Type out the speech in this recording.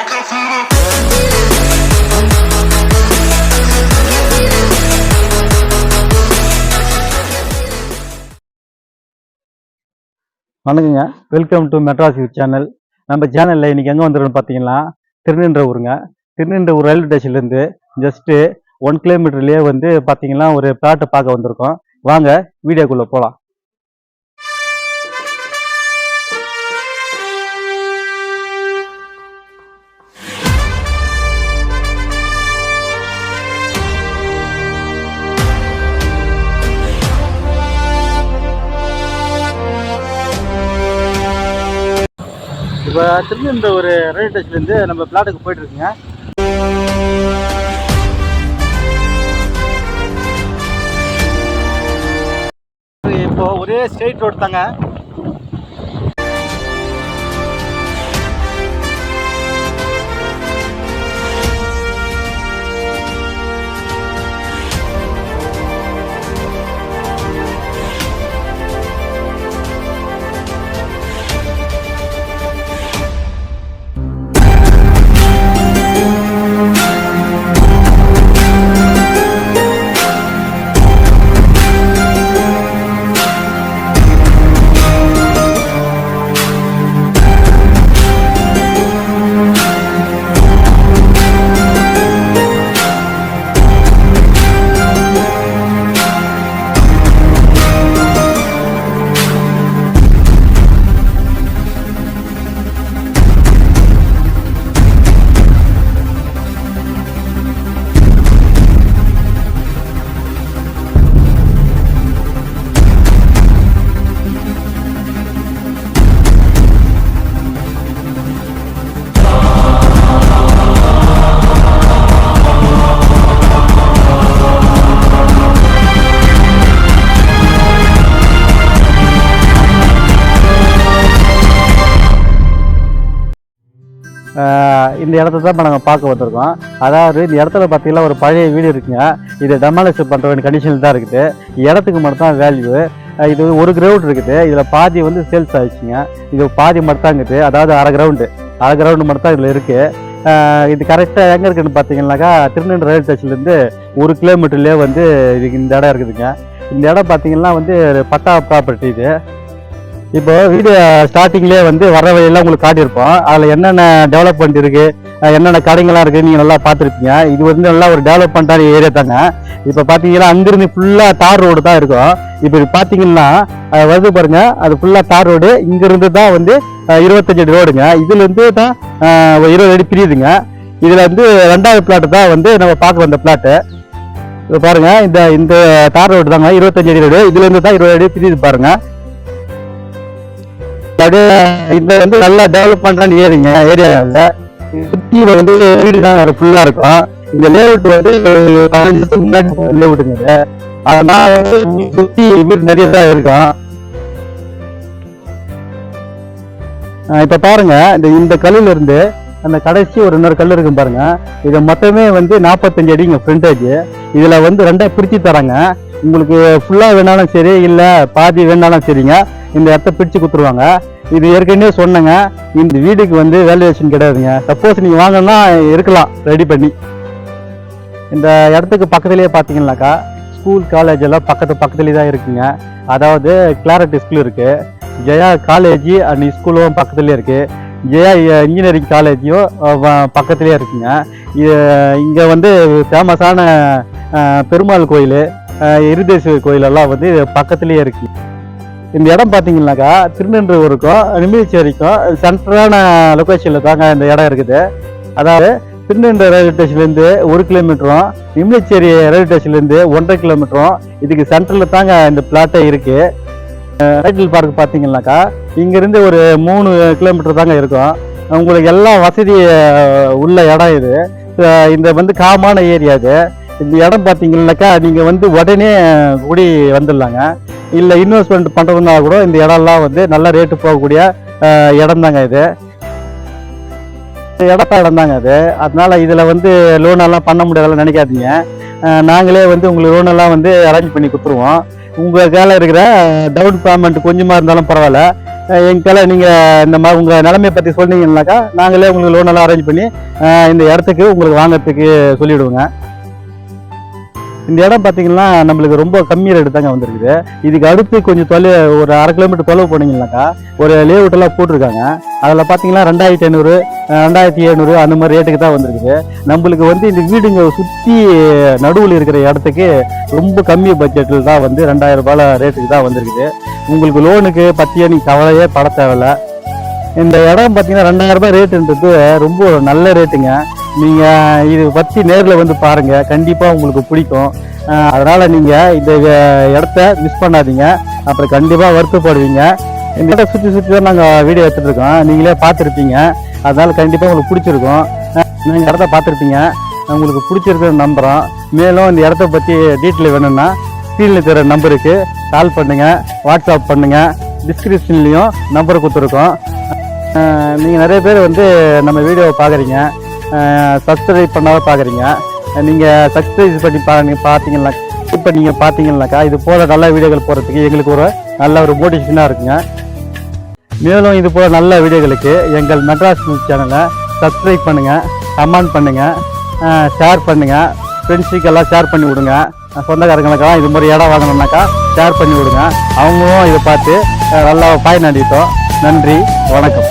வணக்கங்க, welcome to Madras you channel. நம்ம சேனலில் இன்றைக்கி எங்கே வந்துருக்கோம்னு பார்த்தீங்கன்னா திருநின்ற ஊருங்க. திருநின்ற ஊர் ரயில்வே ஸ்டேஷன்லேருந்து ஜஸ்ட்டு 1 கிலோமீட்டர்லேயே வந்து பார்த்தீங்கன்னா ஒரு பிளாட்டை பார்க்க வந்திருக்கோம். வாங்க வீடியோக்குள்ளே போகலாம். இப்போ திருநின்ற ஒரு ரயில்வே ஸ்டேஷன்லேருந்து நம்ம பிளாட்டுக்கு போயிட்டுருக்குங்க. இப்போ ஒரே ஸ்ட்ரெயிட் ரோடு தாங்க. இந்த இடத்த தான் இப்போ நாங்கள் பார்க்க வந்திருக்கோம். அதாவது இந்த இடத்துல பார்த்தீங்கன்னா ஒரு பழைய வீடு இருக்குங்க. இது டெமாலிஷ் பண்ணுற வேண்டிய கண்டிஷனில் தான் இருக்குது. இடத்துக்கு மட்டும் தான் வேல்யூ. இது ஒரு கிரவுண்ட் இருக்குது. இதில் பாதி வந்து சேல்ஸ் ஆகிடுச்சுங்க. இது பாதி மட்டும் தான் இருக்குது. அதாவது அரை கிரவுண்டு மட்டும் தான் இதில் இருக்குது. இது கரெக்டாக எங்கே இருக்குதுன்னு பார்த்தீங்கன்னாக்கா திருநெல்வேலி ரயில்வே ஸ்டேஷன்லேருந்து 1 கிலோமீட்டர்லேயே வந்து இதுக்கு இந்த இடம் இருக்குதுங்க. இந்த இடம் பார்த்தீங்கன்னா வந்து பட்டா ப்ராப்பர்ட்டி. இது இப்போ வீடியோ ஸ்டார்டிங்லேயே வந்து வர வழியெல்லாம் உங்களுக்கு காட்டியிருப்போம். அதில் என்னென்ன டெவலப்மெண்ட் இருக்குது, என்னென்ன கடைங்கள்லாம் இருக்குது நீங்கள் நல்லா பார்த்துருப்பீங்க. இது வந்து நல்லா ஒரு டெவலப்மெண்ட்டான ஏரியா தாங்க. இப்போ பார்த்தீங்கன்னா அங்கிருந்து ஃபுல்லாக தார் ரோடு தான் இருக்கும். இப்போ பார்த்தீங்கன்னா வருது பாருங்க, அது ஃபுல்லாக தார் ரோடு. இங்கிருந்து தான் வந்து 25 அடி ரோடுங்க. இதுலேருந்து தான் 20 அடி பிரியுதுங்க. இதில் வந்து 2வது பிளாட்டு தான் வந்து நம்ம பார்க்க வந்த பிளாட்டு. இப்போ பாருங்க, இந்த தார் ரோடு தாங்க 25 அடி ரோடு. இதுலேருந்து தான் 20 அடி பிரியுது பாருங்க. இந்த வந்து நல்லா டெவலப்மெண்டான ஏரியாவில் சுற்றி வந்து வீடு தான் ஃபுல்லா இருக்கும். இந்த லேஅவுட் வந்து 15 வருஷத்துக்கு முன்னாடி லேஅவுட்டுங்க. அதனால வந்து சுற்றி வீடு நிறைய தான் இருக்கும். இப்ப பாருங்க, இந்த கல்லுல இருந்து அந்த கடைசி ஒரு இன்னொரு கல் இருக்கும் பாருங்க. இதை மொத்தமே வந்து 45 அடிங்க ஃப்ரண்டேஜ். இதுல வந்து 2ஆ பிரிச்சு தராங்க. உங்களுக்கு ஃபுல்லா வேணாலும் சரி, இல்ல பாதி வேணாலும் சரிங்க, இந்த இடத்த பிரிச்சு கொடுத்துருவாங்க. இது ஏற்கனவே சொன்னங்க, இந்த வீடுக்கு வந்து வேல்யூவேஷன் கிடையாதுங்க. சப்போஸ் நீங்க வாங்கினா இருக்கலாம் ரெடி பண்ணி. இந்த இடத்துக்கு பக்கத்துலேயே பார்த்தீங்கன்னாக்கா ஸ்கூல் காலேஜ் எல்லாம் பக்கத்துலேயே தான் இருக்குங்க. அதாவது கிளாரிட்டி ஸ்கூல் இருக்கு, ஜெயா காலேஜ் அண்ட் ஸ்கூலும் பக்கத்துலேயே இருக்கு, ஜெயா இன்ஜினியரிங் காலேஜும் பக்கத்துலேயே இருக்குங்க. இங்கே வந்து ஃபேமஸான பெருமாள் கோயில், இருதேஸ்வரர் கோயில் எல்லாம் வந்து பக்கத்துலேயே இருக்கு. இந்த இடம் பார்த்தீங்கன்னாக்கா திருநெல்வேலிக்கும் நிமிச்சேரிக்கும் சென்டரான லொக்கேஷனில் தாங்க இந்த இடம் இருக்குது. அதாவது திருநெல்வேலி ரயில்வே ஸ்டேஷன்லேருந்து 1 கிலோமீட்டரும், நிமிச்சேரி ரயில்வே ஸ்டேஷன்லேருந்து 1.5 கிலோமீட்டரும் இதுக்கு சென்டரில் தாங்க இந்த பிளாட்டே இருக்குது. ரைட்டில் பார்க் பார்த்தீங்கன்னாக்கா இங்கேருந்து ஒரு 3 கிலோமீட்டர் தாங்க இருக்கும். உங்களுக்கு எல்லா வசதி உள்ள இடம் இது. இந்த வந்து காமான ஏரியா இது. இந்த இடம் பார்த்தீங்கன்னாக்கா நீங்கள் வந்து உடனே கூடி வந்துடலாங்க. இல்லை இன்வெஸ்ட்மெண்ட் பண்ணுறதுனா கூட இந்த இடம்லாம் வந்து நல்ல ரேட்டு போகக்கூடிய இடம் தாங்க இது. இடம் தாங்க அது. அதனால இதில் வந்து லோனெல்லாம் பண்ண முடியாதெல்லாம் நினைக்காதீங்க. நாங்களே வந்து உங்களுக்கு லோனெல்லாம் வந்து அரேஞ்ச் பண்ணி கொடுத்துருவோம். உங்கள் கையில் இருக்கிற டவுன் பேமெண்ட் கொஞ்சமாக இருந்தாலும் பரவாயில்ல, எங்களால் நீங்கள் இந்த மாதிரி உங்கள் நிலைமையை பற்றி சொன்னீங்கன்னாக்கா நாங்களே உங்களுக்கு லோன் எல்லாம் அரேஞ்ச் பண்ணி இந்த இடத்துக்கு உங்களுக்கு வாங்கிறதுக்கு சொல்லிவிடுவோங்க. இந்த இடம் பார்த்தீங்கன்னா நம்மளுக்கு ரொம்ப கம்மி ரேட்டு தாங்க வந்திருக்குது. இதுக்கு அடுத்து கொஞ்சம் ஒரு 1/2 கிலோமீட்டர் தொலைவு போனீங்கன்னாக்கா ஒரு லேஅவுட்டெல்லாம் போட்டிருக்காங்க. அதில் பார்த்தீங்கன்னா 2500 2700 அந்த மாதிரி ரேட்டுக்கு தான் வந்திருக்குது. நம்மளுக்கு வந்து இந்த வீடுங்க சுற்றி நடுவில் இருக்கிற இடத்துக்கு ரொம்ப கம்மி பட்ஜெட்டில் தான் வந்து 2000 ரூபாய் ரேட்டுக்கு தான் வந்திருக்குது. உங்களுக்கு லோனுக்கு பற்றியே நீங்கள் கவலையே பட தேவையில்ல. இந்த இடம் பார்த்தீங்கன்னா 2000 ரூபாய் ரேட்டுன்றது ரொம்ப நல்ல ரேட்டுங்க. நீங்கள் இது பற்றி நேரில் வந்து பாருங்கள், கண்டிப்பாக உங்களுக்கு பிடிக்கும். அதனால் நீங்கள் இந்த இடத்த மிஸ் பண்ணாதீங்க, அப்புறம் கண்டிப்பாக வருத்தப்படுவீங்க. இந்த இடத்த சுற்றி தான் நாங்கள் வீடியோ எடுத்துகிட்ருக்கோம், நீங்களே பார்த்துருப்பீங்க. அதனால் கண்டிப்பாக உங்களுக்கு பிடிச்சிருக்கும். நீங்கள் இடத்த பார்த்துருப்பீங்க, உங்களுக்கு பிடிச்சிருக்குன்னு நம்புகிறோம். மேலும் இந்த இடத்த பற்றி டீட்டெயில் வேணும்னா ஸ்க்ரீனில் இருக்கிற நம்பருக்கு கால் பண்ணுங்கள், வாட்ஸ்அப் பண்ணுங்கள். டிஸ்கிரிப்ஷன்லேயும் நம்பர் கொடுத்துருக்கோம். நீங்கள் நிறைய பேர் வந்து நம்ம வீடியோவை பார்க்குறீங்க, சப்ஸ்கிரைப் பண்ணாத பார்க்குறீங்க. நீங்கள் சப்ஸ்கிரைப் பண்ணி பார்த்தீங்கன்னாக்கா இது போல் நல்ல வீடியோக்கள் போகிறதுக்கு எங்களுக்கு நல்ல ஒரு மோட்டிவேஷனாக இருக்குங்க. மேலும் இது போல் நல்ல வீடியோகளுக்கு எங்கள் மெட்ராஸ் நியூஸ் சேனலை சப்ஸ்கிரைப் பண்ணுங்கள், கமெண்ட் பண்ணுங்கள், ஷேர் பண்ணுங்கள். ஃப்ரெண்ட்ஸுக்கெல்லாம் ஷேர் பண்ணி விடுங்க. சொந்தக்காரங்களுக்கெல்லாம் இது மாதிரி இடம் வாங்கணுன்னாக்கா ஷேர் பண்ணி விடுங்க. அவங்களும் இதை பார்த்து நல்லா பயனடையட்டும். நன்றி, வணக்கம்.